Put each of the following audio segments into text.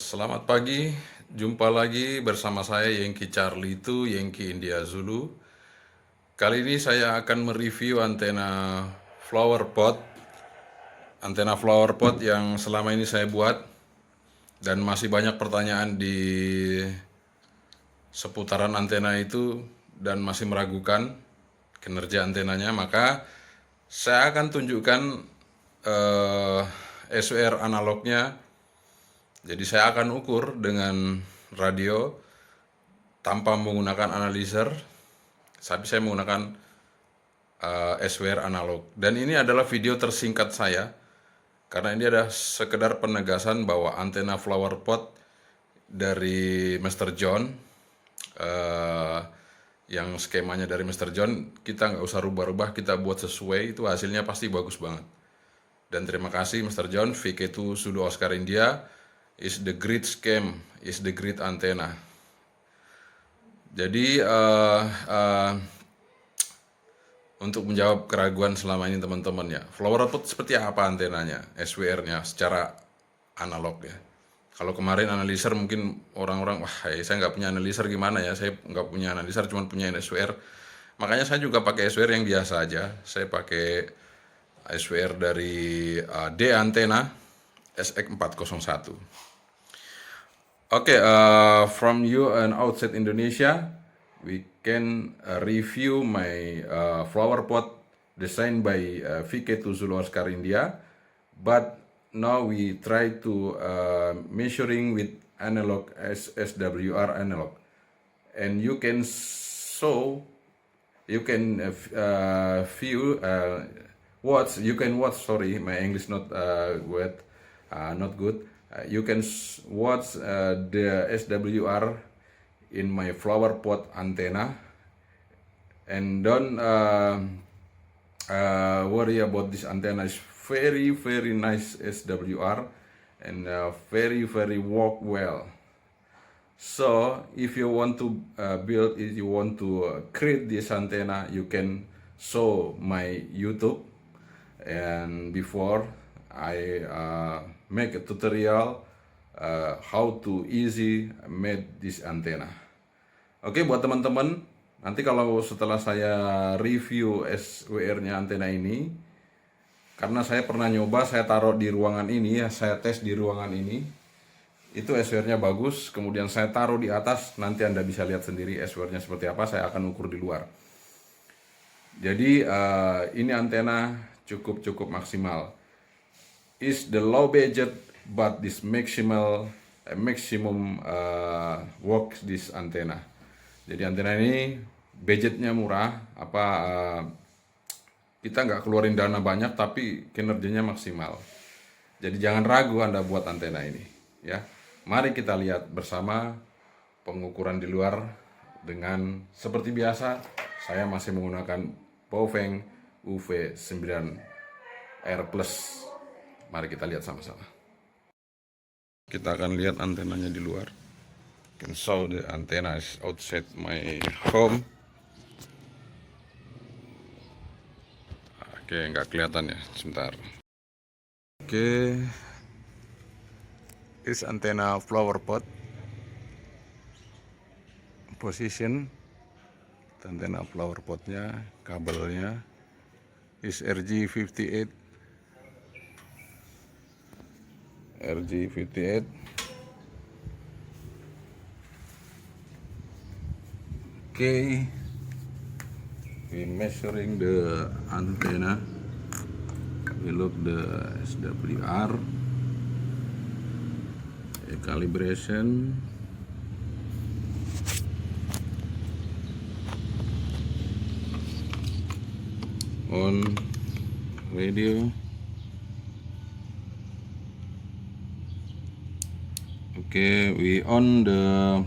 Selamat pagi, jumpa lagi bersama saya Yengki Charlie itu Yengki India Zulu. Kali ini saya akan mereview antena flower pot yang selama ini saya buat dan masih banyak pertanyaan di seputaran antena itu dan masih meragukan kinerja antenanya, maka saya akan tunjukkan eh, SWR analognya. Jadi saya akan ukur dengan radio tanpa menggunakan analyzer, tapi saya menggunakan SWR analog. Dan ini adalah video tersingkat saya, karena ini adalah sekedar penegasan bahwa antena flower pot dari Mr. John, yang skemanya dari Mr. John, kita nggak usah rubah-rubah, kita buat sesuai, itu hasilnya pasti bagus banget. Dan terima kasih Mr. John, VK2 Zulu Oscar India, is the great scam, is the great antenna. Jadi untuk menjawab keraguan selama ini teman-teman ya, flower pot seperti apa antenanya, SWR-nya secara analog ya. Kalau kemarin analyzer mungkin orang-orang, wah saya nggak punya analyzer gimana ya, saya nggak punya analyzer cuma punya SWR. Makanya saya juga pakai SWR yang biasa aja, saya pakai SWR dari D Antena SX401. Okay, from you and outside Indonesia, we can review my flower pot designed by VK2 Zulu Oscar India, but now we try to measuring with analog SWR analog, and you can view watch. Sorry, my English not not good. You can watch the SWR in my flower pot antenna, and don't worry about this antenna. Is very nice SWR and very work well. So if you want to if you want to create this antenna, you can show my YouTube, and before I make a tutorial how to easy make this antenna. Oke, buat teman-teman, nanti kalau setelah saya review SWR-nya antena ini, karena saya pernah nyoba, saya taruh di ruangan ini ya, saya tes di ruangan ini, itu SWR-nya bagus, kemudian saya taruh di atas, nanti Anda bisa lihat sendiri SWR-nya seperti apa, saya akan ukur di luar. Jadi ini antena cukup maksimal. Is the low budget but this maximum works this antenna. Jadi antena ini budgetnya murah, kita nggak keluarin dana banyak tapi kinerjanya maksimal. Jadi jangan ragu Anda buat antena ini ya. Mari kita lihat bersama pengukuran di luar dengan seperti biasa saya masih menggunakan Baofeng UV9R Plus. Mari kita lihat sama-sama. Kita akan lihat antenanya di luar. Can show the antenna is outside my home. Oke, nggak kelihatan ya, sebentar. Oke, is antenna flower pot position. Antena flower potnya, kabelnya is RG58. Okay, we measuring the antenna. We look the SWR, calibration, on radio. Okay, we on the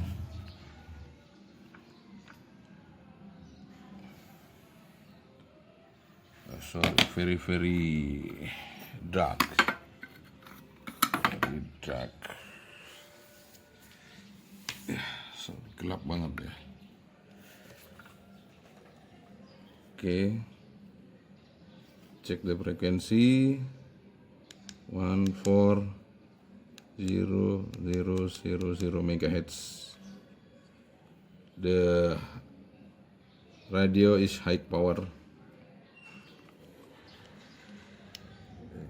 very dark. So, gelap banget ya. Okay, check the frequency 14 0.0000 megahertz. The radio is high power.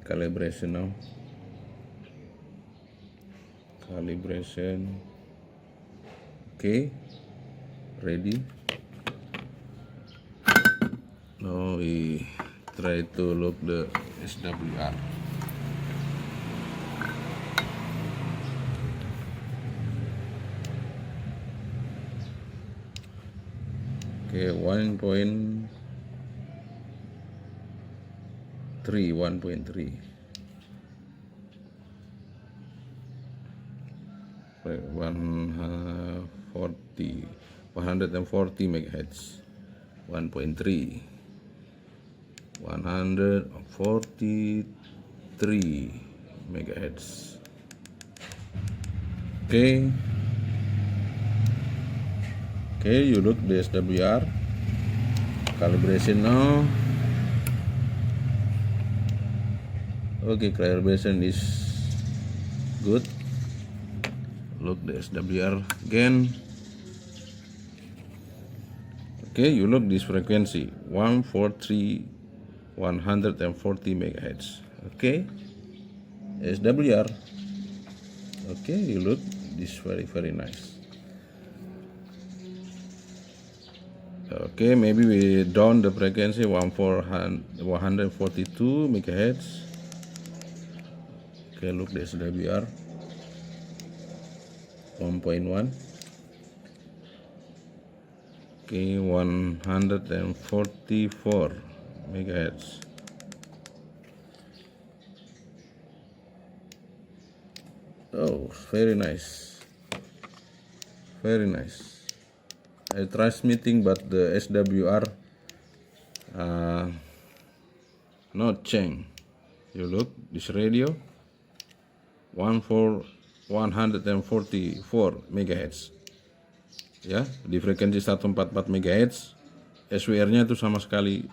Calibration now. Calibration. Okay, ready. Now we try to look the SWR. Okay, 1.3. 140 megahertz. 1.3. 143 megahertz. Okay, you look the SWR. Calibration now. Okay, calibration is good. Look the SWR again. Okay, you look this frequency 140 megahertz. Okay, SWR. Okay, you look this very nice. Okay, maybe we down the frequency 142 megahertz. Okay, look the SWR 1.1. Okay, 144 megahertz. Oh, very nice. I transmitting, but the SWR not change. You look this radio 144 megahertz. Ya, di frekuensi 144 MHz, SWR-nya itu sama sekali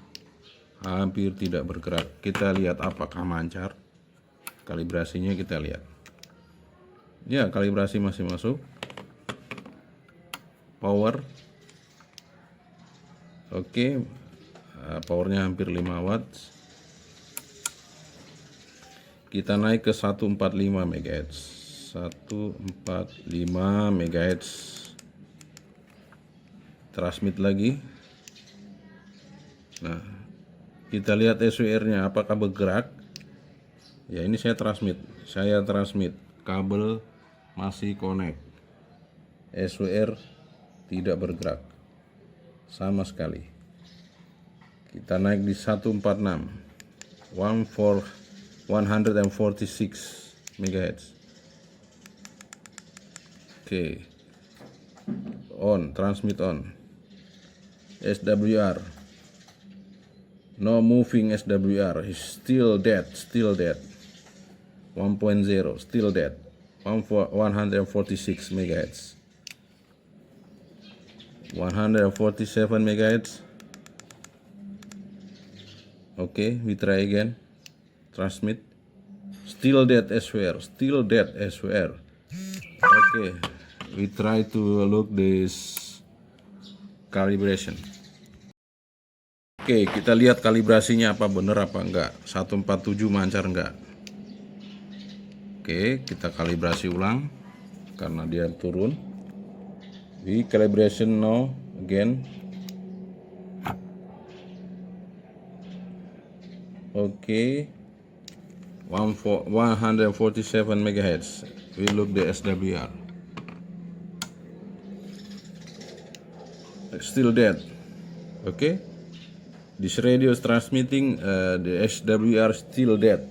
hampir tidak bergerak. Kita lihat apakah mancar. Kalibrasinya kita lihat. Ya, kalibrasi masih masuk. Power. Oke, powernya hampir 5 watt. Kita naik ke 145 MHz. 145 MHz. Transmit lagi. Nah, kita lihat SWR-nya apakah bergerak. Ya, ini saya transmit. Kabel masih connect. SWR tidak bergerak sama sekali. Kita naik di 146 146 MHz. Oke. On, transmit on. SWR. No moving SWR. Is still dead. 1.0, still dead. 146 MHz. 147 MHz. Okay, we try again. Transmit. Still dead SWR. Okay, we try to look this calibration. Oke, kita lihat kalibrasinya apa bener apa enggak. 147 mancar enggak. Oke, kita kalibrasi ulang karena dia turun. We calibration now again. Oke, 147 MHz. We look the SWR. Still dead. Okay, this radio is transmitting. The SWR still dead.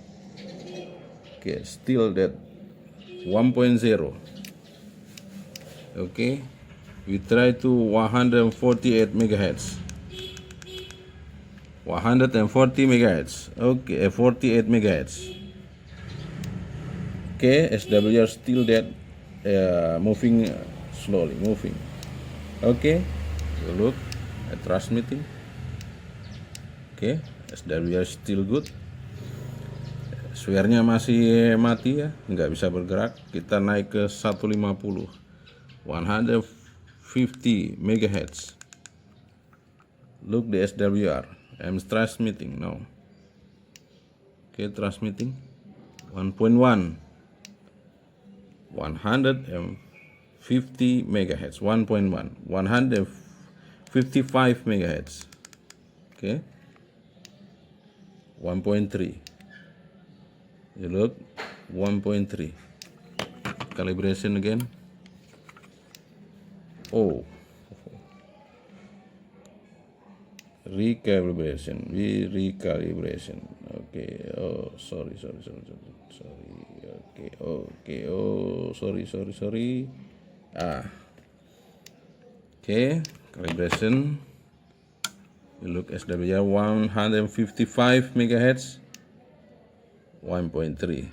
Okay, still dead. 1.0. Okay, we try to 148 MHz. 140 MHz. Okay, 48 MHz. Okay, SWR still dead. Moving slowly, moving. Okay, you look at transmitting. Okay, SWR still good. Swearnya masih mati ya, nggak bisa bergerak. Kita naik ke 150, 150 MHz. Look the SWR. I'm transmitting now. Okay, transmitting 1.1, 150 MHz, 1.1, 155 MHz. Okay, 1.3. You look, 1.3. Calibration again. Oh, recalibration. Okay. Oh, sorry. Okay. Oh, sorry. Okay. Calibration. You look SWR 155 MHz. 1.3,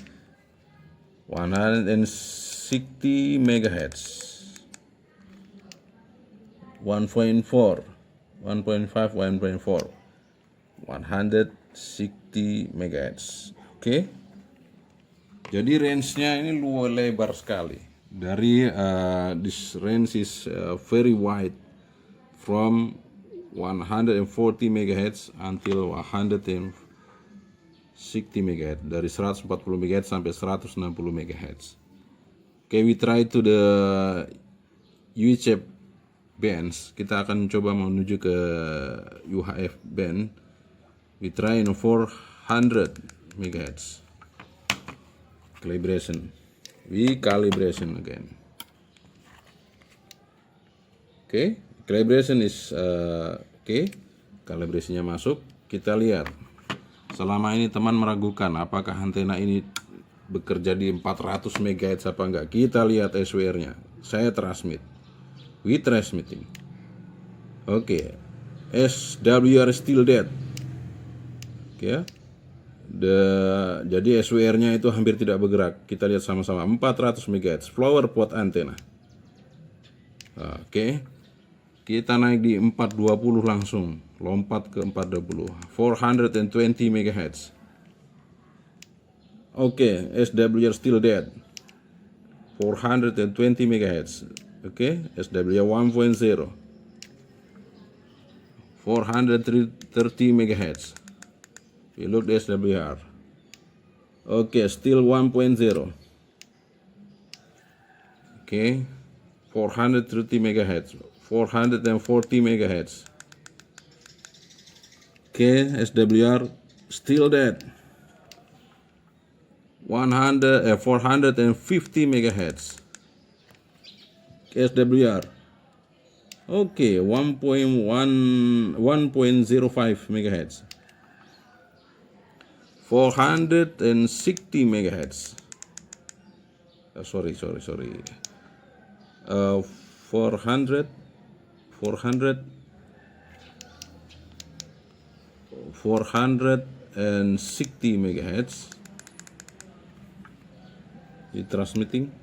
160 MHz, 1.4, 1.5, 1.4, 160 MHz. Oke. Jadi range-nya ini luar lebar sekali. Dari this range is very wide from 140 MHz until 160 MHz, dari 140 MHz sampai 160 MHz. Okay, we try to the UHF bands. Kita akan coba menuju ke UHF band. We try in 400 MHz. Calibration. We calibration again. Okay, calibration is okay. Kalibrasinya masuk. Kita lihat. Selama ini teman meragukan apakah antena ini bekerja di 400 MHz apa enggak. Kita lihat SWR-nya. Saya transmit. We transmitting. Oke. SWR still dead. Oke. Jadi SWR-nya itu hampir tidak bergerak. Kita lihat sama-sama 400 MHz flower pot antena. Oke. Kita naik di 420 langsung. Lompat ke 420, 420 MHz. Oke, SWR still dead. 420 MHz. Oke, SWR 1.0. 430 MHz. We look the SWR. Oke, still 1.0. Oke, 430 MHz. 440 MHz. Okay, SWR still dead. 450 MHz. SWR. Okay, 1.05 MHz. 460 MHz. Sorry. 460 MHz. It transmitting.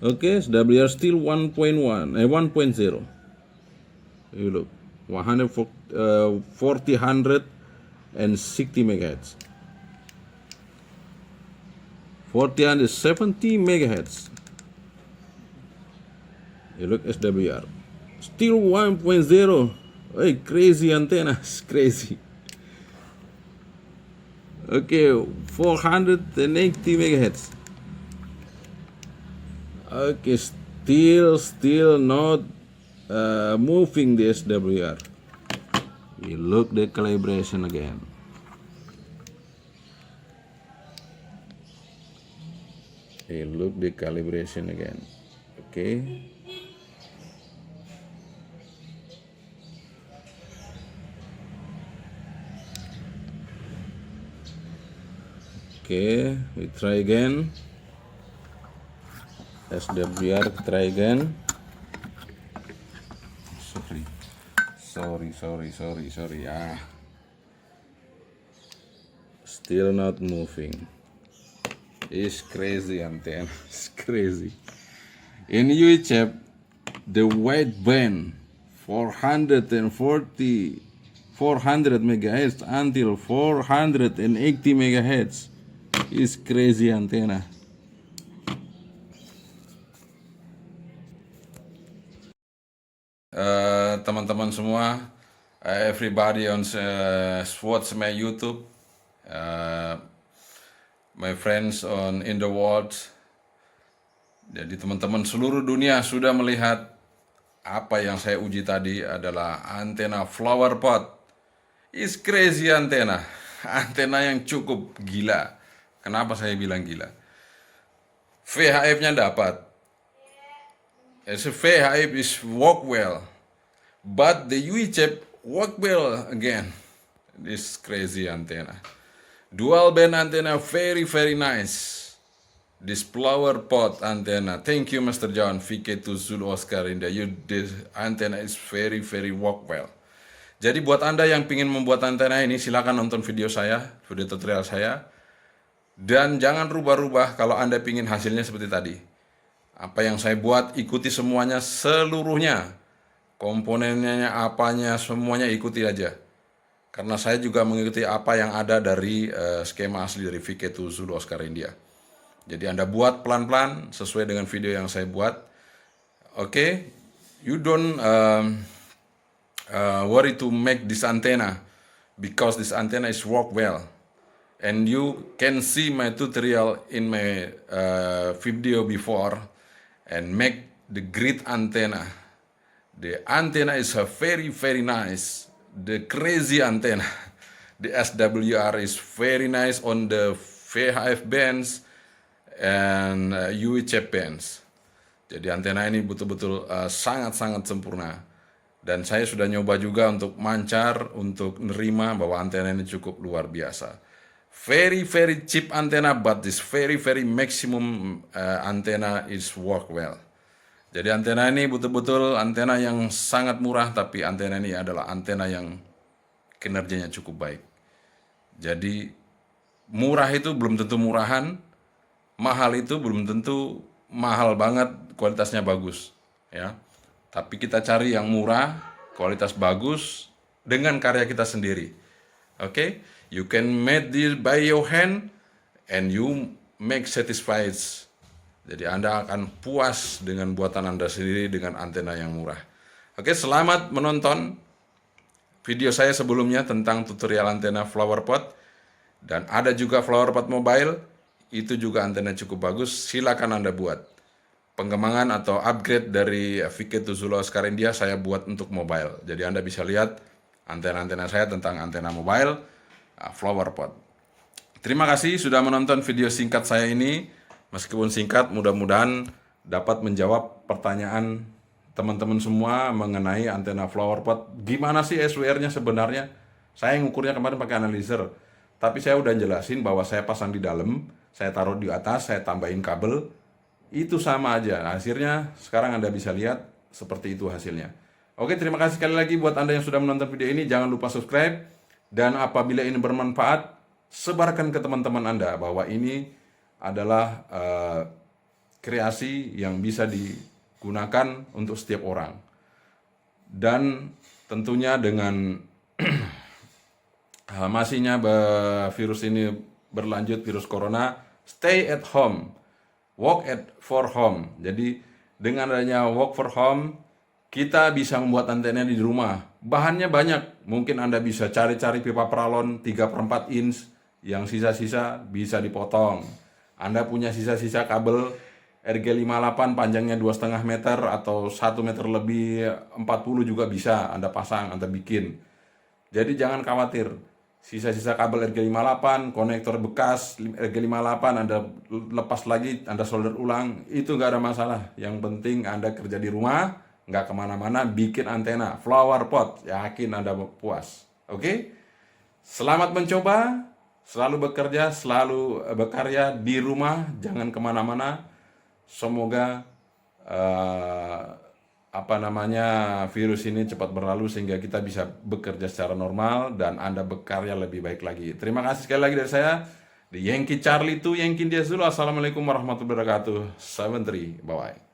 Okay, SWR still 1.0. You look, 460 MHz. 470 MHz. You look, SWR still 1.0. Hey, crazy antenna, crazy. Okay, 480 MHz. Okay, still not moving the SWR. We look the calibration again. We look the calibration again. Okay. Okay, we try again. SWR, try again. Sorry. Still not moving. It's crazy antenna. It's crazy. In UHF, the wide band 400 MHz until 480 MHz. It's crazy antenna. Teman-teman semua, everybody on watch my YouTube, my friends in the world. Jadi teman-teman seluruh dunia sudah melihat apa yang saya uji tadi adalah antena flower pot. It's crazy antena, antena yang cukup gila. Kenapa saya bilang gila? VHF-nya dapat. VHF is work well, but the UHF work well again. This crazy antenna. Dual band antenna, very nice. This flower pot antenna. Thank you, Mr. John. VK2 Zulu Oscar India. This antenna is very work well. Jadi buat Anda yang ingin membuat antena ini, silakan nonton video saya, video tutorial saya. Dan jangan rubah-rubah kalau Anda ingin hasilnya seperti tadi. Apa yang saya buat, ikuti semuanya seluruhnya. Komponennya, apanya, semuanya ikuti aja. Karena saya juga mengikuti apa yang ada dari skema asli dari VK2 Zulu Oscar India. Jadi Anda buat pelan-pelan sesuai dengan video yang saya buat. Oke, you don't worry to make this antenna because this antenna is work well. And you can see my tutorial in my video before and make the great antenna. The antenna is a very nice. The crazy antenna. The SWR is very nice on the VHF bands and UHF bands. Jadi antena ini betul-betul sangat sempurna. Dan saya sudah nyoba juga untuk mancar, untuk nerima bahwa antena ini cukup luar biasa. Very cheap antenna, but this very maximum antenna is work well. Jadi antena ini betul-betul antena yang sangat murah, tapi antena ini adalah antena yang kinerjanya cukup baik. Jadi murah itu belum tentu murahan, mahal itu belum tentu mahal banget, kualitasnya bagus, ya. Tapi kita cari yang murah, kualitas bagus dengan karya kita sendiri. Oke? You can make this by your hand and you make satisfied. Jadi Anda akan puas dengan buatan Anda sendiri dengan antena yang murah. Oke, selamat menonton video saya sebelumnya tentang tutorial antena flower pot. Dan ada juga flower pot mobile, itu juga antena cukup bagus, silakan Anda buat. Pengembangan atau upgrade dari VK2 Zulu Oscar India saya buat untuk mobile. Jadi Anda bisa lihat antena-antena saya tentang antena mobile, flower pot. Terima kasih sudah menonton video singkat saya ini. Meskipun singkat, mudah-mudahan dapat menjawab pertanyaan teman-teman semua mengenai antena flower pot. Gimana sih SWR-nya sebenarnya? Saya ngukurnya kemarin pakai analyzer. Tapi saya udah jelasin bahwa saya pasang di dalam, saya taruh di atas, saya tambahin kabel. Itu sama aja. Hasilnya sekarang Anda bisa lihat seperti itu hasilnya. Oke, terima kasih sekali lagi buat Anda yang sudah menonton video ini. Jangan lupa subscribe. Dan apabila ini bermanfaat, sebarkan ke teman-teman Anda bahwa ini adalah kreasi yang bisa digunakan untuk setiap orang. Dan tentunya dengan masihnya virus ini berlanjut, virus corona, stay at home, work for home. Jadi dengan adanya work for home, kita bisa membuat antena di rumah. Bahannya banyak, mungkin Anda bisa cari-cari pipa paralon 3/4 inch, yang sisa-sisa bisa dipotong. Anda punya sisa-sisa kabel RG58 panjangnya 2,5 meter atau 1 meter lebih, 40 juga bisa Anda pasang, Anda bikin. Jadi jangan khawatir, sisa-sisa kabel RG58, konektor bekas RG58 Anda lepas lagi, Anda solder ulang, itu nggak ada masalah. Yang penting Anda kerja di rumah, nggak kemana-mana, bikin antena flower pot, yakin Anda puas. Oke? Selamat mencoba. Selalu bekerja, selalu berkarya di rumah, jangan kemana-mana. Semoga virus ini cepat berlalu sehingga kita bisa bekerja secara normal dan Anda berkarya lebih baik lagi. Terima kasih sekali lagi dari saya, The Yankee Charlie 2 Yankee India Zulu. Assalamualaikum warahmatullahi wabarakatuh. 73, bye-bye.